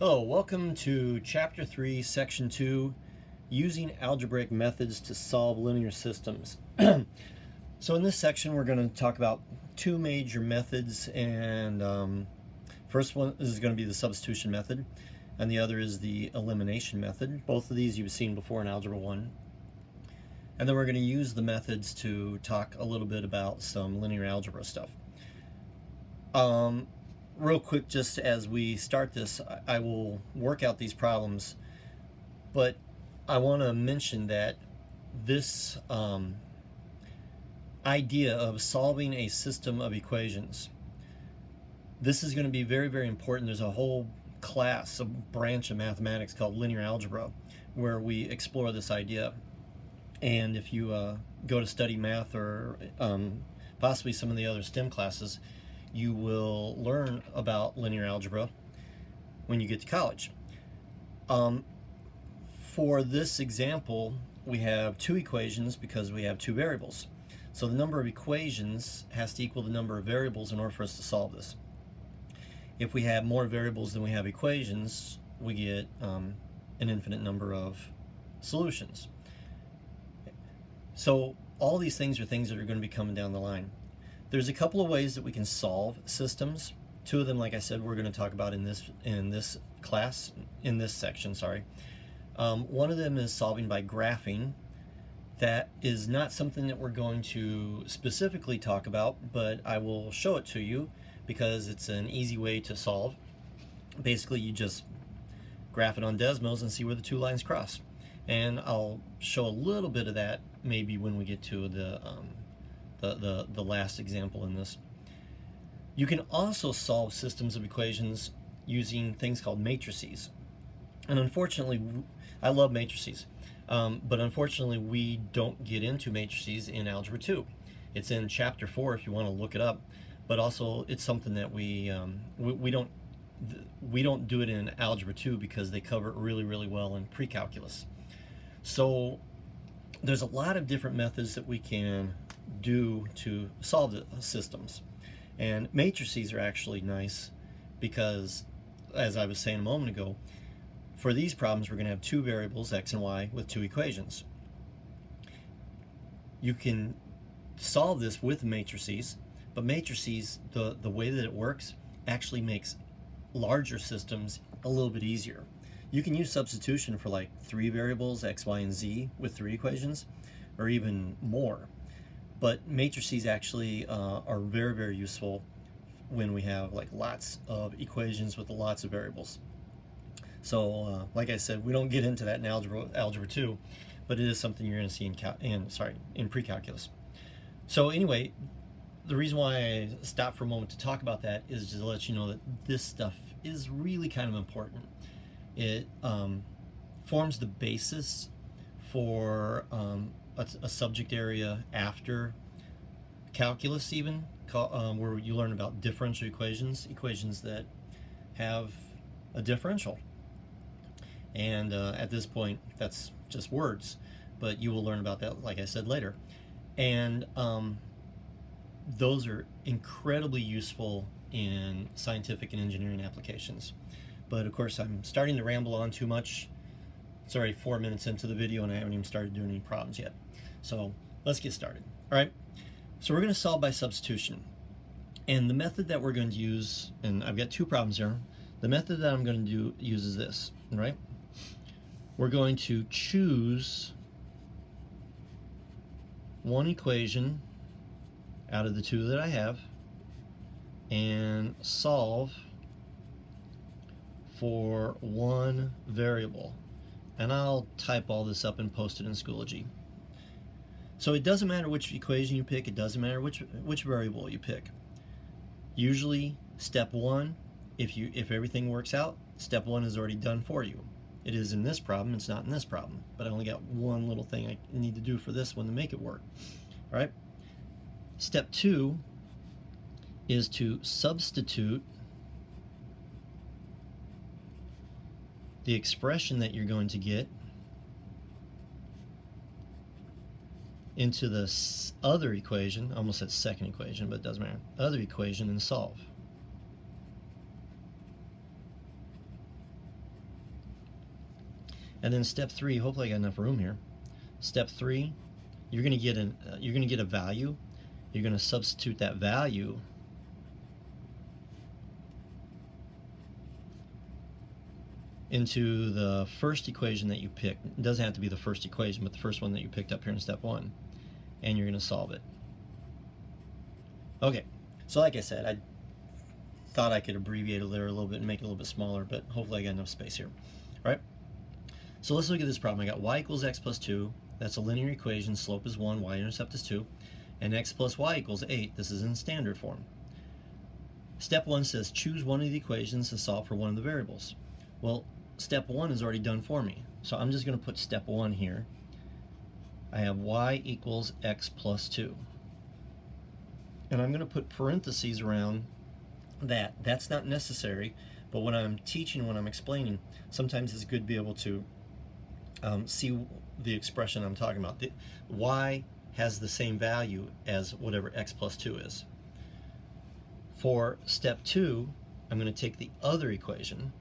Hello, welcome to Chapter 3, Section 2, Using Algebraic Methods to Solve Linear Systems. So in this section we're going to talk about two major methods, and first one is going to be the substitution method, and the other is the elimination method. Both of these you've seen before in Algebra 1. And then we're going to use the methods to talk a little bit about some linear algebra stuff. Real quick, just as we start this, I will work out these problems, but I want to mention that this idea of solving a system of equations, this is going to be very, very important. There's a whole class, a branch of mathematics called linear algebra, where we explore this idea. And if you go to study math or possibly some of the other STEM classes, you will learn about linear algebra when you get to college. For this example, we have two equations because we have two variables. So the number of equations has to equal the number of variables in order for us to solve this. If we have more variables than we have equations, we get an infinite number of solutions. So all these things are things that are going to be coming down the line. There's a couple of ways that we can solve systems. Two of them, like I said, we're going to talk about in this class, in this section, sorry. One of them is solving by graphing. That is not something that we're going to specifically talk about, but I will show it to you because it's an easy way to solve. Basically, you just graph it on Desmos and see where the two lines cross. And I'll show a little bit of that maybe when we get to the last example in this. You can also solve systems of equations using things called matrices. And unfortunately, I love matrices, but unfortunately we don't get into matrices in Algebra 2. It's in Chapter 4 if you want to look it up, but also it's something that we don't do it in Algebra 2 because they cover it really, really well in pre-calculus. So there's a lot of different methods that we can do to solve the systems, and matrices are actually nice because, as I was saying a moment ago, for these problems we're going to have two variables, x and y, with two equations. You can solve this with matrices, but matrices, the way that it works, actually makes larger systems a little bit easier. You can use substitution for like three variables, x, y, and z, with three equations, or even more. But matrices actually are very, very useful when we have like lots of equations with lots of variables. So like I said, we don't get into that in Algebra 2, but it is something you're going to see in pre-calculus. So anyway, the reason why I stopped for a moment to talk about that is just to let you know that this stuff is really kind of important. It forms the basis for a subject area after calculus, even where you learn about differential equations that have a differential. And at this point, that's just words, but you will learn about that, like I said, later. And those are incredibly useful in scientific and engineering applications. But of course, I'm starting to ramble on too much. It's already 4 minutes into the video and I haven't even started doing any problems yet. So let's get started. All right, so we're going to solve by substitution. And the method that we're going to use, and I've got two problems here. The method that I'm going to use is this, right? We're going to choose one equation out of the two that I have and solve for one variable. And I'll type all this up and post it in Schoology. So it doesn't matter which equation you pick, it doesn't matter which variable you pick. Usually step one, if everything works out, step one is already done for you. It is in this problem, it's not in this problem, but I only got one little thing I need to do for this one to make it work. All right? Step two is to substitute the expression that you're going to get into the other equation, almost said second equation, but it doesn't matter, other equation, and solve. And then step 3, hopefully I got enough room here. Step 3, you're going to get a value. You're going to substitute that value into the first equation that you picked. It doesn't have to be the first equation, but the first one that you picked up here in step 1, and you're going to solve it. Okay, so like I said, I thought I could abbreviate it there a little bit and make it a little bit smaller, but hopefully I got enough space here. All right, so let's look at this problem. I got y equals x plus 2. That's a linear equation. Slope is 1, y-intercept is 2, and x plus y equals 8. This is in standard form. Step 1 says choose one of the equations to solve for one of the variables. Well, step 1 is already done for me, so I'm just going to put step 1 here. I have y equals x plus 2. And I'm going to put parentheses around that. That's not necessary, but when I'm teaching, when I'm explaining, sometimes it's good to be able to see the expression I'm talking about. The y has the same value as whatever x plus 2 is. For step 2, I'm going to take the other equation,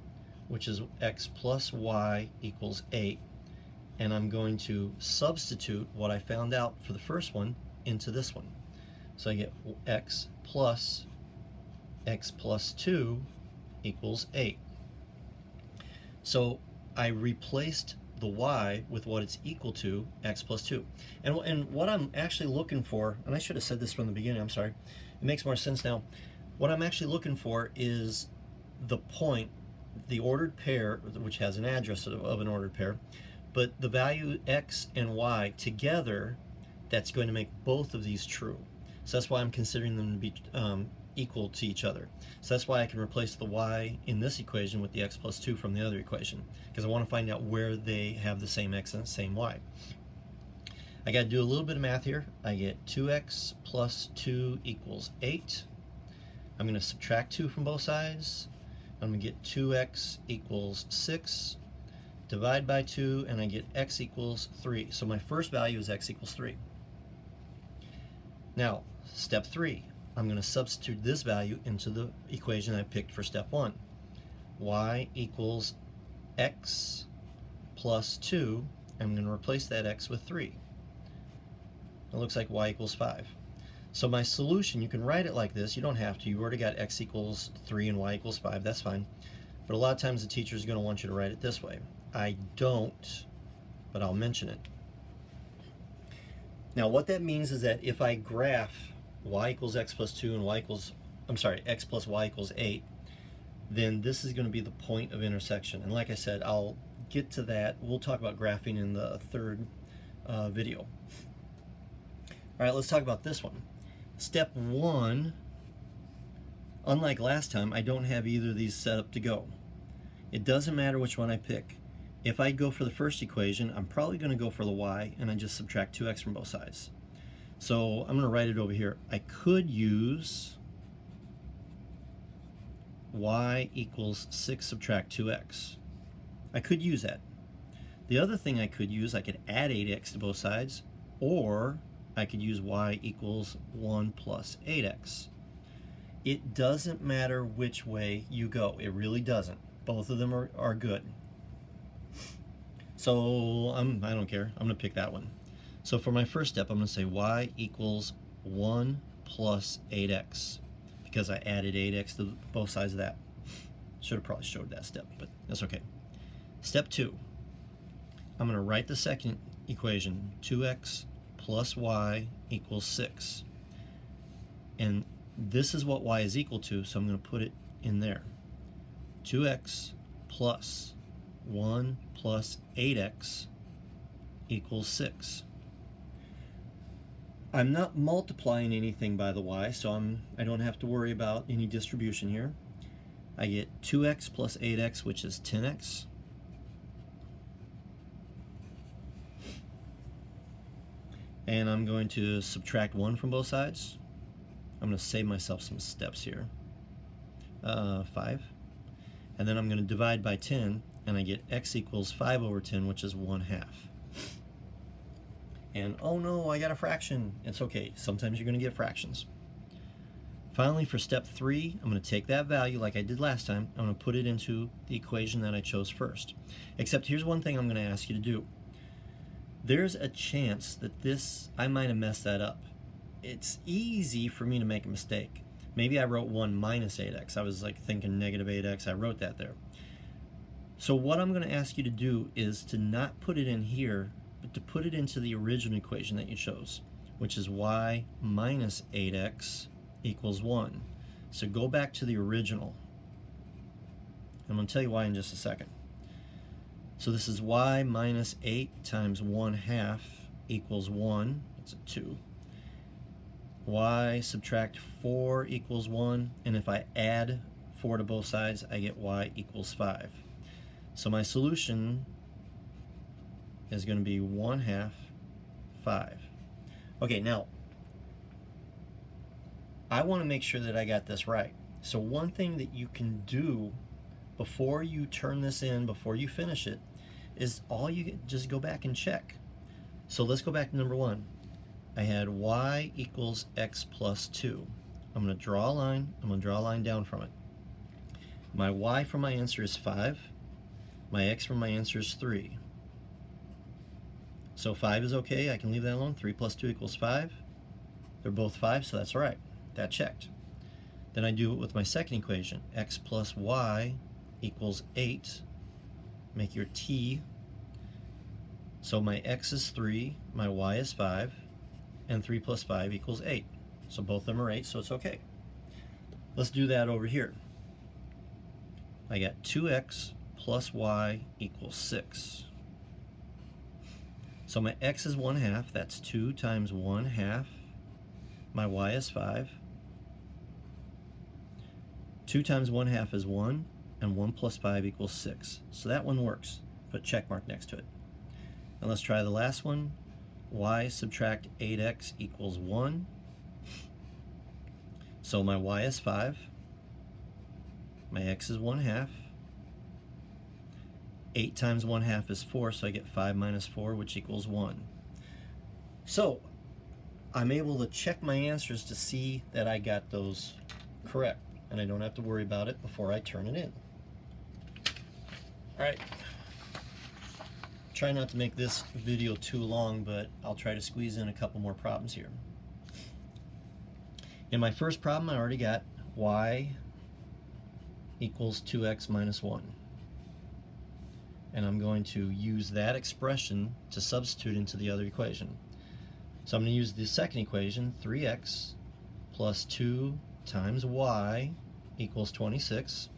which is x plus y equals 8, and I'm going to substitute what I found out for the first one into this one. So I get x plus 2 equals 8. So I replaced the y with what it's equal to, x plus 2. And what I'm actually looking for, and I should have said this from the beginning, I'm sorry, it makes more sense now. What I'm actually looking for is the point, the ordered pair, which has an address of an ordered pair, but the value x and y together, that's going to make both of these true. So that's why I'm considering them to be equal to each other. So that's why I can replace the y in this equation with the x plus 2 from the other equation, because I want to find out where they have the same x and the same y. I got to do a little bit of math here. I get 2x plus 2 equals 8. I'm going to subtract 2 from both sides. I'm going to get 2x equals 6. Divide by 2, and I get x equals 3. So my first value is x equals 3. Now, step 3, I'm going to substitute this value into the equation I picked for step 1. Y equals x plus 2. I'm going to replace that x with 3. It looks like y equals 5. So my solution, you can write it like this. You don't have to. You've already got x equals 3 and y equals 5. That's fine. But a lot of times the teacher is going to want you to write it this way. I don't, but I'll mention it. Now what that means is that if I graph y equals x plus 2 and x plus y equals 8, then this is going to be the point of intersection. And like I said, I'll get to that. We'll talk about graphing in the third video. All right, let's talk about this one. Step 1, unlike last time, I don't have either of these set up to go. It doesn't matter which one I pick. If I go for the first equation, I'm probably going to go for the y, and I just subtract 2x from both sides. So I'm going to write it over here. I could use y equals 6 subtract 2x. I could use that. The other thing I could use, I could add 8x to both sides, or I could use y equals 1 plus 8x. It doesn't matter which way you go. It really doesn't. Both of them are good. So I don't care. I'm going to pick that one. So for my first step, I'm going to say y equals 1 plus 8x, because I added 8x to both sides of that. Should have probably showed that step, but that's okay. Step 2, I'm going to write the second equation, 2x plus y equals 6. And this is what y is equal to, so I'm going to put it in there. 2x plus 1 plus 8x equals 6. I'm not multiplying anything by the y, so I don't have to worry about any distribution here. I get 2x plus 8x, which is 10x. And I'm going to subtract 1 from both sides. I'm going to save myself some steps here. 5. And then I'm going to divide by 10, and I get x equals 5 over 10, which is 1/2. And oh no, I got a fraction. It's okay. Sometimes you're going to get fractions. Finally, for step 3, I'm going to take that value like I did last time. I'm going to put it into the equation that I chose first. Except here's one thing I'm going to ask you to do. There's a chance that I might have messed that up. It's easy for me to make a mistake. Maybe I wrote 1 minus 8x. I was like thinking negative 8x. I wrote that there. So what I'm going to ask you to do is to not put it in here, but to put it into the original equation that you chose, which is y minus 8x equals 1. So go back to the original. I'm going to tell you why in just a second. So this is y minus 8 times 1/2 equals 1. That's a 2. Y subtract 4 equals 1. And if I add 4 to both sides, I get y equals 5. So my solution is going to be 1/2, 5. Okay, now, I want to make sure that I got this right. So one thing that you can do before you turn this in, before you finish it, is just go back and check. So let's go back to number 1. I had y equals x plus 2. I'm going to draw a line. I'm going to draw a line down from it. My y for my answer is 5. My x for my answer is 3. So 5 is okay. I can leave that alone. 3 plus 2 equals 5. They're both 5, so that's all right. That checked. Then I do it with my second equation. X plus y equals 8. Make your t. So my x is 3, my y is 5, and 3 plus 5 equals 8. So both of them are 8, so it's okay. Let's do that over here. I got 2x plus y equals 6. So my x is 1/2. That's 2 times 1/2. My y is 5. 2 times 1/2 is 1, and 1 plus 5 equals 6. So that one works. Put a check mark next to it. And let's try the last one. Y subtract 8x equals 1. So my y is 5. My x is 1/2. 8 times 1/2 is 4, so I get 5 minus 4, which equals 1. So I'm able to check my answers to see that I got those correct, and I don't have to worry about it before I turn it in. All right. Try not to make this video too long, but I'll try to squeeze in a couple more problems here. In my first problem, I already got y equals 2x minus 1. And I'm going to use that expression to substitute into the other equation. So I'm going to use the second equation, 3x plus 2 times y equals 26.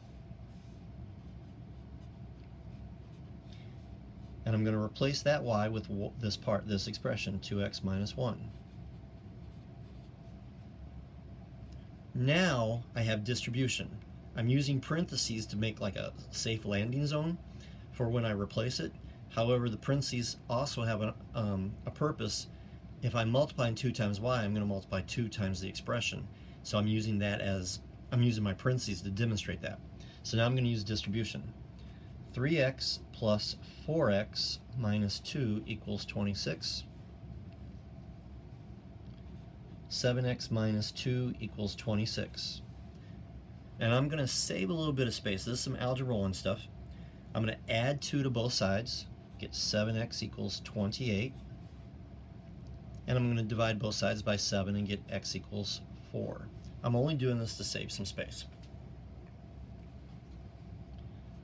And I'm going to replace that y with this expression, 2x minus 1. Now I have distribution. I'm using parentheses to make like a safe landing zone for when I replace it. However, the parentheses also have a purpose. If I'm multiplying 2 times y, I'm going to multiply 2 times the expression. So I'm using my parentheses to demonstrate that. So now I'm going to use distribution. 3x plus 4x minus 2 equals 26. 7x minus 2 equals 26. And I'm going to save a little bit of space. This is some Algebra 1 stuff. I'm going to add 2 to both sides, get 7x equals 28. And I'm going to divide both sides by 7 and get x equals 4. I'm only doing this to save some space.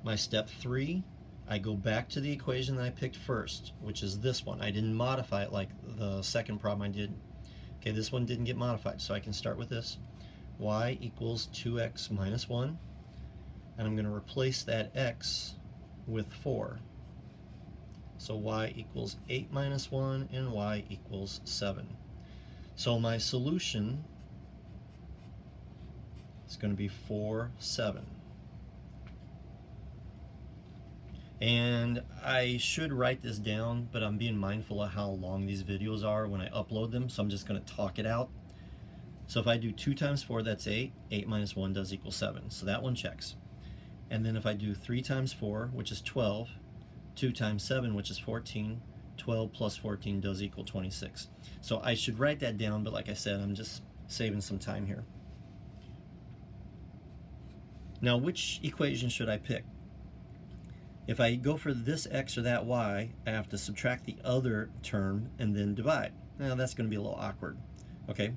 My step 3, I go back to the equation that I picked first, which is this one. I didn't modify it like the second problem I did. Okay, this one didn't get modified, so I can start with this. Y equals 2x minus 1. And I'm going to replace that x with 4. So y equals 8 minus 1 and y equals 7. So my solution is going to be 4, 7. And I should write this down, but I'm being mindful of how long these videos are when I upload them, so I'm just going to talk it out. So if I do 2 times 4, that's 8. 8 minus 1 does equal 7, so that one checks. And then if I do 3 times 4, which is 12, 2 times 7, which is 14, 12 plus 14 does equal 26. So I should write that down, but like I said, I'm just saving some time here. Now, which equation should I pick? If I go for this x or that y, I have to subtract the other term and then divide. Now, that's going to be a little awkward. Okay.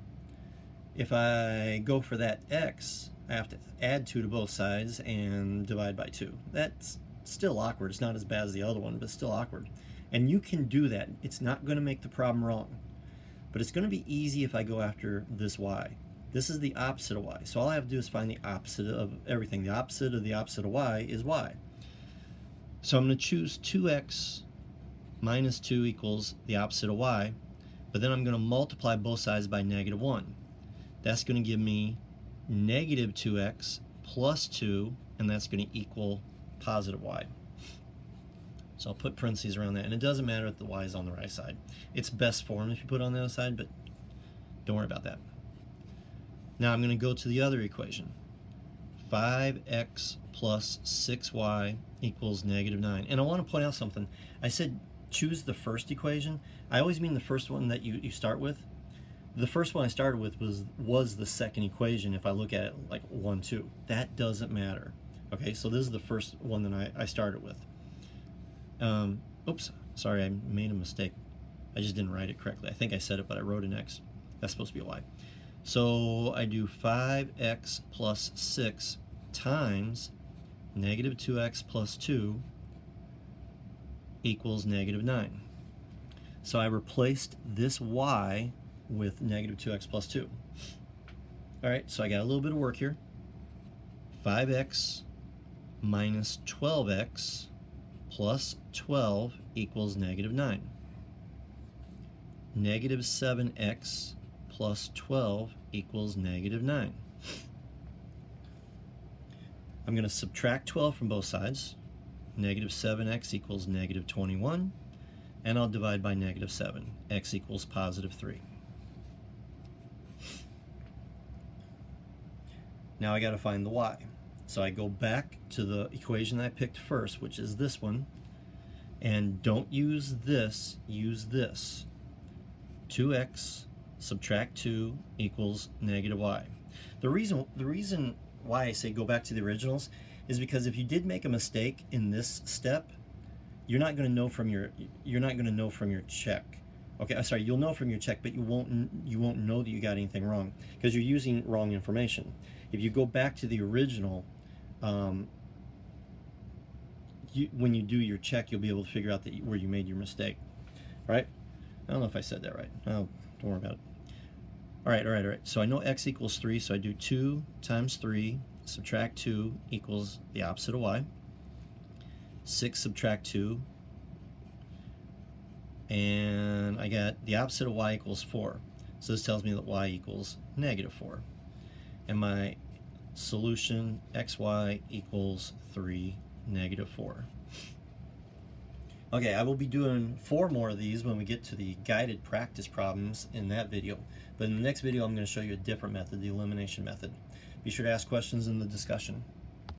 If I go for that x, I have to add 2 to both sides and divide by 2. That's still awkward. It's not as bad as the other one, but still awkward. And you can do that. It's not going to make the problem wrong. But it's going to be easy if I go after this y. This is the opposite of y. So all I have to do is find the opposite of everything. The opposite of y is y. So I'm going to choose 2x minus 2 equals the opposite of y. But then I'm going to multiply both sides by -1. That's going to give me negative 2x plus 2, and that's going to equal positive y. So I'll put parentheses around that, and it doesn't matter if the y is on the right side. It's best form if you put it on the other side, but don't worry about that. Now I'm going to go to the other equation. 5x plus 6y equals -9. And I want to point out something. I said choose the first equation. I always mean the first one that you start with. The first one I started with was the second equation if I look at it like 1, 2. That doesn't matter. Okay, so this is the first one that I started with. Oops, sorry, I made a mistake. I just didn't write it correctly. I think I said it, but I wrote an x. That's supposed to be a y. So I do 5x plus 6 times negative 2x plus 2 equals -9. So I replaced this y with negative 2x plus 2. Alright, so I got a little bit of work here. 5x minus 12x plus 12 equals -9. Negative 7x plus 12 equals -9. I'm going to subtract 12 from both sides. Negative 7x equals -21. And I'll divide by -7. X equals +3. Now I got to find the y. So I go back to the equation that I picked first, which is this one. And don't use this, use this. 2x subtract 2 equals -y. The reason why I say go back to the originals is because if you did make a mistake in this step, you're not going to know from your check. Okay, I'm sorry, you'll know from your check, but you won't know that you got anything wrong because you're using wrong information. If you go back to the original, when you do your check, you'll be able to figure out where you made your mistake. Right? I don't know if I said that right. Oh, don't worry about it. All right. So I know x equals 3, so I do 2 times 3, subtract 2 equals the opposite of y. 6 subtract 2, and I got the opposite of y equals 4. So this tells me that y equals -4. And my solution, xy equals 3, -4. Okay, I will be doing 4 more of these when we get to the guided practice problems in that video. But in the next video, I'm going to show you a different method, the elimination method. Be sure to ask questions in the discussion.